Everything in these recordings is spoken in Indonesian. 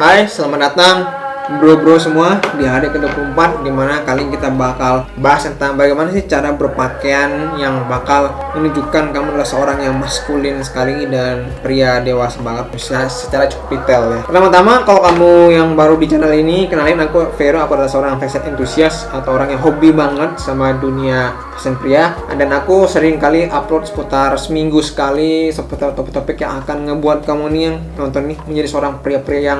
Hai, selamat datang bro-bro semua di hari ke-24, dimana kali ini kita bakal bahas tentang bagaimana sih cara berpakaian yang bakal menunjukkan kamu adalah seorang yang maskulin sekali dan pria dewasa banget, bisa secara cukup detail ya. Pertama-tama, kalau kamu yang baru di channel ini, kenalin aku Vero. Aku adalah seorang fashion enthusiast atau orang yang hobi banget sama dunia fashion pria, dan aku sering kali upload seputar seminggu sekali seputar topik-topik yang akan ngebuat kamu nih yang nonton nih menjadi seorang pria-pria yang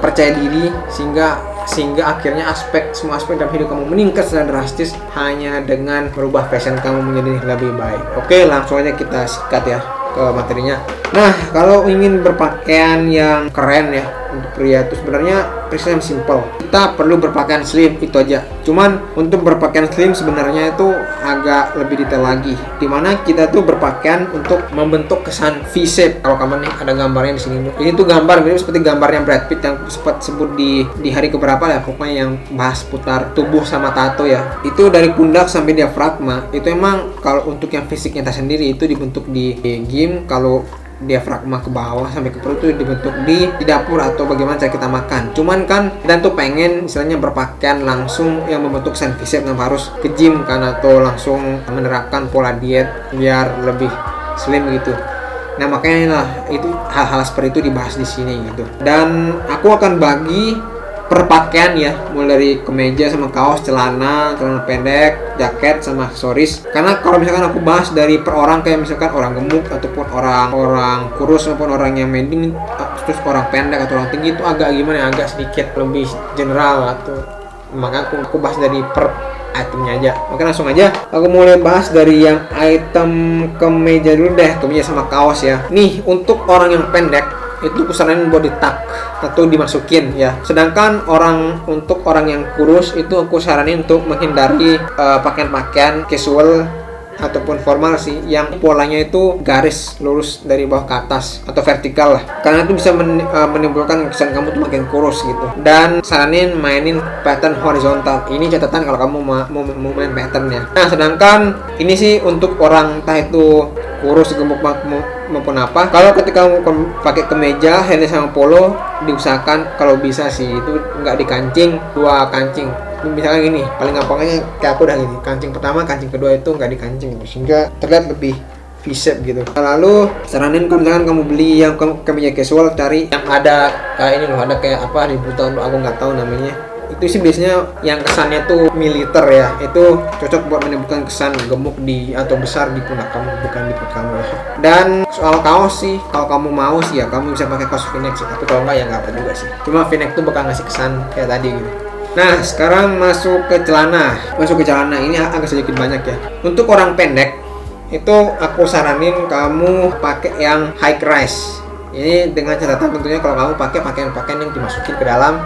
percaya diri, sehingga akhirnya semua aspek dalam hidup kamu meningkat secara drastis hanya dengan merubah fashion kamu menjadi lebih baik. Oke, langsung aja kita sikat ya ke materinya. Nah, kalau ingin berpakaian yang keren ya untuk pria itu sebenarnya prinsipnya simple. Kita perlu berpakaian slim, itu aja. Cuman untuk berpakaian slim sebenarnya itu agak lebih detail lagi, dimana kita tuh berpakaian untuk membentuk kesan V-shape. Kalau kamu nih ada gambarnya di sini. Ini tuh gambar mirip seperti gambarnya Brad Pitt yang sempat sebut di hari keberapa ya, pokoknya yang bahas putar tubuh sama tato ya. Itu dari pundak sampai diafragma. Itu emang kalau untuk yang fisiknya sendiri itu dibentuk di gym. Kalau diafragma ke bawah sampai ke perut itu dibentuk di dapur atau bagaimana cara kita makan. Cuman kan kita tuh pengen misalnya berpakaian langsung yang membentuk kesan V-shape, yang harus ke gym kan, atau langsung menerapkan pola diet biar lebih slim gitu. Nah, makanya lah itu hal-hal seperti itu dibahas di sini gitu. Dan aku akan bagi perpakaian ya, mulai dari kemeja sama kaos, celana pendek, jaket sama aksesoris. Karena kalau misalkan aku bahas dari per orang, kayak misalkan orang gemuk ataupun orang kurus maupun orang yang medium, terus orang pendek atau orang tinggi, itu agak gimana ya, agak sedikit lebih general atau maka aku bahas dari per itemnya aja. Oke, langsung aja aku mulai bahas dari yang item kemeja dulu deh, kemeja sama kaos ya. Nih, untuk orang yang pendek itu kusaranin buat ditak atau dimasukin ya. Sedangkan untuk orang yang kurus itu aku saranin untuk menghindari pakaian-pakaian casual ataupun formal sih, yang polanya itu garis lurus dari bawah ke atas atau vertikal lah, karena itu bisa menimbulkan kesan kamu tuh makin kurus gitu. Dan saranin mainin pattern horizontal. Ini catatan kalau kamu mau main pattern ya. Nah, sedangkan ini sih untuk orang entah itu kurus, gemuk maupun apa. Kalau ketika kamu pakai kemeja, handle sama polo, diusahakan kalau bisa sih itu nggak dikancing, 2 kancing. Misalnya gini, paling gampangnya kayak aku udah gini, kancing pertama, kancing kedua itu nggak dikancing gitu, sehingga terlihat lebih V-shape gitu. Lalu saranin kalau misalkan kamu beli yang kemeja casual, cari yang ada kayak ini loh, ada kayak apa di Buton, aku nggak tahu namanya. Itu sih biasanya yang kesannya tuh militer ya, itu cocok buat menimbulkan kesan gemuk atau besar di pundak kamu, bukan di perut kamu ya. Dan soal kaos sih, kalau kamu mau sih ya kamu bisa pakai kaos V-neck sih, tapi kalau nggak ya nggak apa juga sih. Cuma V-neck tuh bakal ngasih kesan kayak tadi gitu. Nah, sekarang masuk ke celana. Ini agak sedikit banyak ya. Untuk orang pendek itu aku saranin kamu pakai yang high rise. Ini dengan catatan tentunya kalau kamu pakai pakaian-pakaian yang dimasukin ke dalam.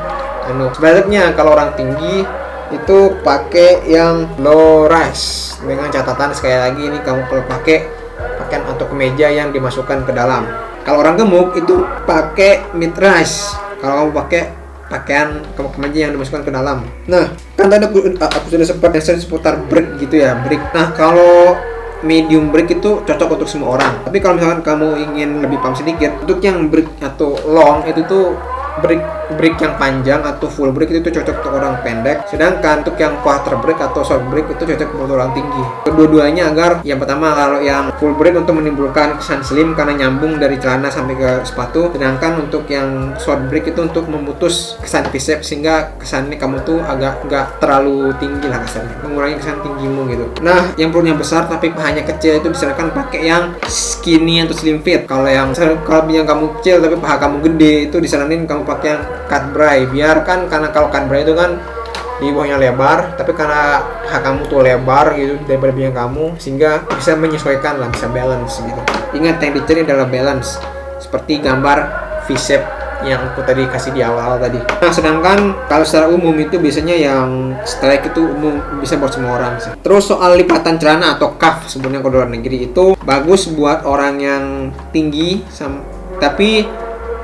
Sebaliknya kalau orang tinggi itu pakai yang low rise. Dengan catatan sekali lagi, ini kamu kalau pakai pakaian atau kemeja yang dimasukkan ke dalam. Kalau orang gemuk itu pakai mid rise. Kalau kamu pakai pakaian kemeja yang dimasukkan ke dalam. Nah, kan tadi aku sudah sempat mention seputar break gitu ya, break. Nah, kalau medium break itu cocok untuk semua orang. Tapi kalau misalkan kamu ingin lebih paham sedikit, untuk yang break atau long itu tuh break yang panjang atau full break itu cocok untuk orang pendek. Sedangkan untuk yang quarter break atau short break itu cocok untuk orang tinggi. Kedua-duanya agar yang pertama, kalau yang full break untuk menimbulkan kesan slim karena nyambung dari celana sampai ke sepatu. Sedangkan untuk yang short break itu untuk memutus kesan V-shape sehingga kesannya kamu tuh agak nggak terlalu tinggi lah kesannya, mengurangi kesan tinggimu gitu. Nah, yang perutnya besar tapi pahanya kecil itu disarankan pakai yang skinny atau slim fit. Kalau yang kamu kecil tapi paha kamu gede itu disaranin kamu pakai yang cut bray. Biarkan, karena kalau cut bray itu kan di bawahnya lebar, tapi karena paha kamu tuh lebar gitu daripada pinggang kamu, sehingga bisa menyesuaikan lah, bisa balance gitu. Ingat, yang dicari adalah balance, seperti gambar V-shape yang aku tadi kasih di awal tadi. Nah, sedangkan kalau secara umum itu biasanya yang strike itu umum bisa buat semua orang sih. Terus soal lipatan celana atau cuff sebenarnya kalau luar negeri itu bagus buat orang yang tinggi tapi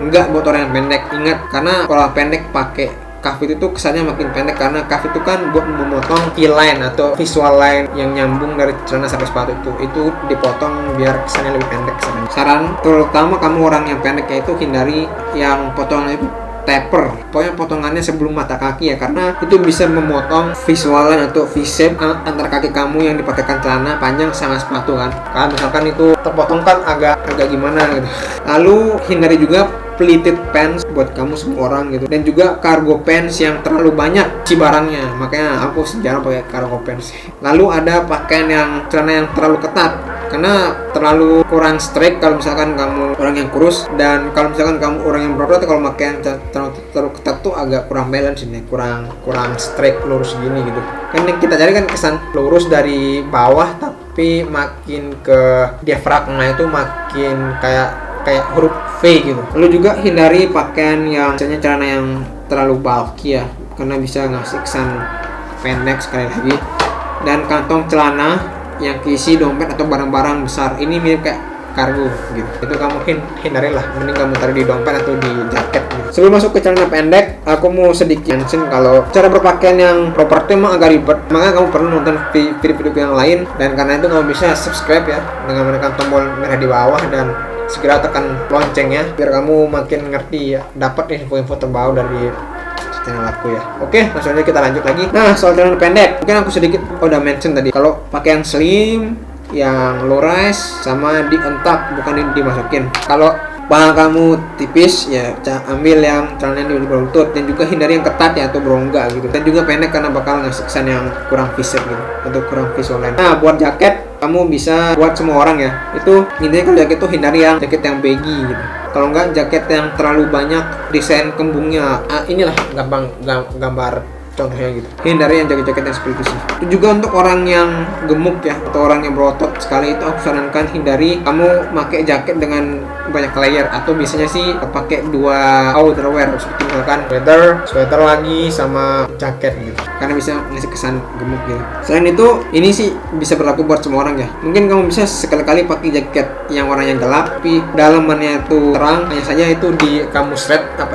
enggak buat orang yang pendek. Ingat, karena kalau pendek pakai cuff itu tuh kesannya makin pendek, karena cuff itu kan buat memotong V-line atau visual line yang nyambung dari celana sampai sepatu itu dipotong biar kesannya lebih pendek. Saran terutama kamu orang yang pendek, itu hindari yang potongan itu taper, pokoknya potongannya sebelum mata kaki ya, karena itu bisa memotong visualan atau V-shape antara kaki kamu yang dipakaikan celana panjang sama sepatu kan. Kalau misalkan itu terpotong kan agak gimana gitu. Lalu hindari juga pleated pants buat kamu semua orang gitu, dan juga cargo pants yang terlalu banyak cibarannya, makanya aku jarang pakai cargo pants. Lalu ada pakaian yang celana yang terlalu ketat, karena terlalu kurang straight kalau misalkan kamu orang yang kurus, dan kalau misalkan kamu orang yang berotot, kalau pakaian terlalu ketat tuh agak kurang balance ini, kurang straight lurus gini gitu. Kan yang kita cari kan kesan lurus dari bawah, tapi makin ke diafragma itu makin kayak huruf V gitu. Lalu juga hindari pakaian yang misalnya celana yang terlalu bulky ya, karena bisa ngasih kesan pendek sekali lagi. Dan kantong celana yang keisi dompet atau barang-barang besar, ini mirip kayak kargo gitu. Itu kamu hindari lah, mending kamu taruh di dompet atau di jaket gitu. Sebelum masuk ke celana pendek, aku mau sedikit mention kalau cara berpakaian yang proper itu emang agak ribet, makanya kamu perlu nonton video-video yang lain. Dan karena itu kamu bisa subscribe ya dengan menekan tombol merah di bawah, dan segera tekan loncengnya biar kamu makin ngerti ya, dapat info-info terbaru dari channel aku ya. Oke, langsung aja kita lanjut lagi. Nah, soal celana pendek, mungkin aku sedikit udah mention tadi, kalau pakaian slim yang low rise sama dientak, bukan dimasukin. Kalau paha kamu tipis ya ambil yang celana di bawah lutut, dan juga hindari yang ketat ya atau berongga gitu, dan juga pendek karena bakal ngasih kesan yang kurang V-shape gitu atau kurang visual. Nah, buat jaket kamu bisa buat semua orang ya, itu intinya kalau jaket itu hindari yang jaket yang baggy gitu, kalau enggak jaket yang terlalu banyak desain kembungnya. Inilah gambar contohnya gitu, hindari yang jaket-jaket yang seperti itu sih. Itu juga untuk orang yang gemuk ya atau orang yang berotot sekali, itu aku sarankan hindari kamu pakai jaket dengan banyak layer, atau biasanya sih pakai 2 outerwear seperti misalkan sweater lagi sama jaket gitu, karena bisa ngasih kesan gemuk gitu. Selain itu, ini sih bisa berlaku buat semua orang ya. Mungkin kamu bisa sekali-kali pakai jaket yang warnanya gelap tapi dalamannya itu terang, hanya saja itu kamu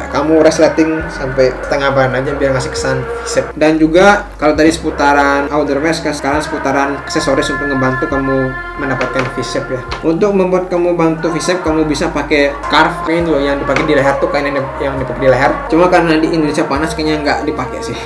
kamu resleting sampai setengah badan aja biar ngasih kesan V-shape. Dan juga kalau tadi seputaran outerwear, sekarang seputaran aksesoris untuk ngebantu kamu mendapatkan V-shape ya. Untuk membuat kamu bantu V-shape, kamu bisa pakai scarf kain loh yang dipakai di leher tuh, kain yang dipakai di leher. Cuma karena di Indonesia panas kayaknya nggak dipakai sih.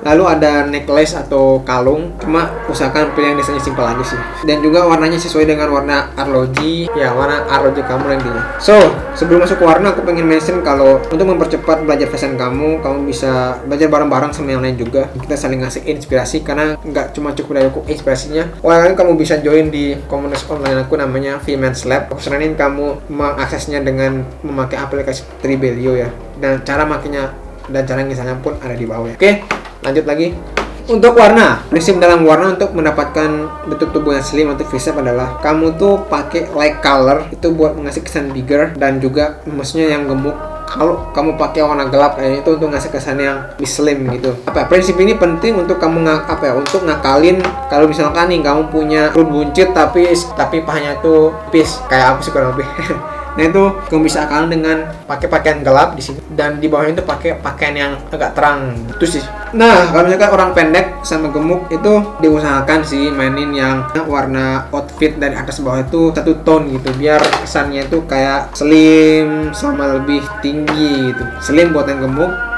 Lalu ada necklace atau kalung, cuma usahakan pilih yang desainnya simpel aja sih. Dan juga warnanya sesuai dengan warna arloji ya, warna arloji kamu nantinya. So, sebelum masuk ke warna, aku pengen mention kalau untuk mempercepat belajar fashion kamu bisa belajar bareng-bareng sama yang lain juga. Kita saling ngasih inspirasi, karena nggak cuma cukup dari aku inspirasinya. Walaupun kamu bisa join di komunitas online aku namanya V-Men's Lab. Aku saranin kamu mengaksesnya dengan memakai aplikasi Tribelio ya, dan cara makainya dan cara ngisahnya pun ada di bawah ya. Oke, lanjut lagi. Untuk warna, prinsip dalam warna untuk mendapatkan bentuk tubuh yang slim atau V-shape adalah kamu tuh pakai light color, itu buat mengasih kesan bigger, dan juga maksudnya yang gemuk. Kalau kamu pakai warna gelap kayak itu untuk ngasih kesan yang slim gitu. Prinsip ini penting untuk kamu untuk ngakalin kalau misalkan nih kamu punya perut buncit tapi pahanya tuh tipis kayak aku sih kurang lebih. Nah, itu kamu bisa akalin dengan pakai pakaian gelap di sini, dan di bawahnya itu pakai pakaian yang agak terang. Itu sih. Nah, kalau misalkan orang pendek sama gemuk, itu diusahakan sih mainin yang warna outfit dari atas bawah itu satu tone gitu, biar kesannya itu kayak slim sama lebih tinggi gitu. Slim buat yang gemuk,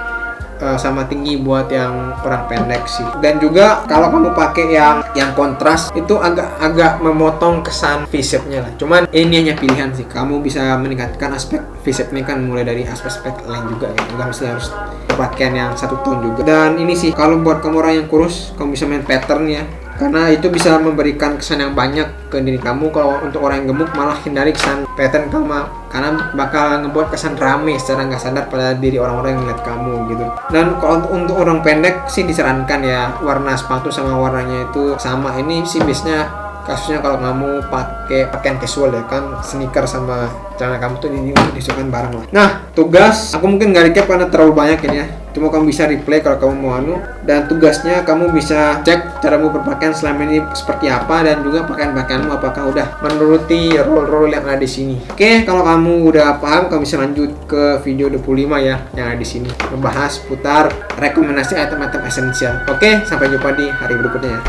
sama tinggi buat yang orang pendek sih. Dan juga kalau kamu pakai yang kontras, itu agak memotong kesan V-shape-nya lah. Cuman ini hanya pilihan sih. Kamu bisa meningkatkan aspek V-shape ini kan mulai dari aspek lain juga ya. Enggak mesti harus pakaian yang satu tone juga. Dan ini sih kalau buat kamu orang yang kurus, kamu bisa main pattern ya, karena itu bisa memberikan kesan yang banyak ke diri kamu. Kalau untuk orang yang gemuk, malah hindari kesan pattern kamu, karena bakal ngebuat kesan rame secara nggak sadar pada diri orang-orang yang ngeliat kamu gitu. Dan kalau untuk orang pendek sih disarankan ya warna sepatu sama warnanya itu sama. Ini sih biasanya kasusnya kalau kamu pakai pakaian casual ya kan, sneaker sama celana kamu tuh disesuaikan bareng lah. Nah, tugas aku mungkin nggak recap karena terlalu banyak ini ya, cuma kamu bisa replay kalau kamu mau dan tugasnya kamu bisa cek caramu berpakaian selama ini seperti apa, dan juga pakaian-pakaianmu apakah udah menuruti role-role yang ada di sini. Oke, kalau kamu udah paham, kamu bisa lanjut ke video 25 ya yang ada di sini, membahas putar rekomendasi item-item esensial. Oke, sampai jumpa di hari berikutnya ya.